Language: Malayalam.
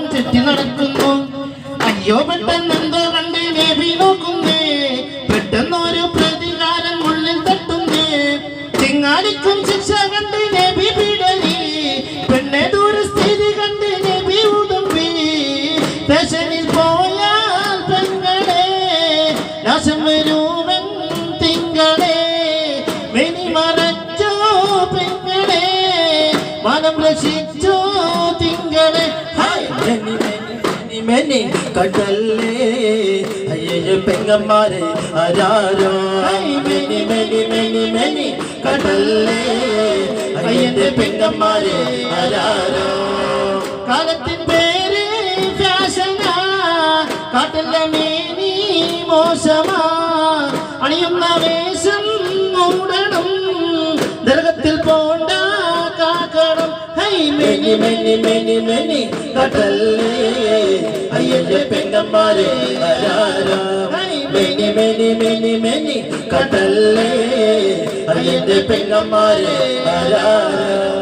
ആകാശം ചുറ്റി നടക്കുന്നു. അയ്യോ പെട്ടെന്നെന്തോ കണ്ട് നബി നോക്കുന്നേ, പെട്ടെന്നൊരു പ്രതികാരം ഉള്ളിൽ തട്ടുന്നേ. ചിങ്ങാടിക്കും ശിക്ഷ കണ്ട് നബി പിടലി, പെണ്ണെ ദൂരസ്ഥിതി കണ്ട് നബി ഉടുമ്പി. ദേശനിൽ പോയാൽ പെങ്ങളെ നാശം വരുവൻ തിങ്കളെ, മെനി മറച്ചോ പെങ്ങളെ മനം രക്ഷിച്ചോ തിങ്കളെ. മെനി കടല്ലേ അയ്യോ പെങ്ങന്മാരെ ആരാരോ, മെനി മെനി മെനി മെനി കടല്ലേ അയ്യന്റെ പെങ്ങന്മാരെ ആരാരോ. കാലത്തിൻ പേര് ഫാഷനാ, കാട്ടല്ല മേനി മോശമാ, അണിയുന്ന വേഷം മൂടണം, ദർഗത്തിൽ പോണ്ട കാക്കണം. മെനി മെനി മെനി മെനി കടല്ലേ അയ്യന്റെ പെങ്ങന്മാരെ ആരാരോ, മെനി മെനി മെനി മെനി കടല്ലേ അയ്യന്റെ പെങ്ങന്മാരെ ആരാരോ.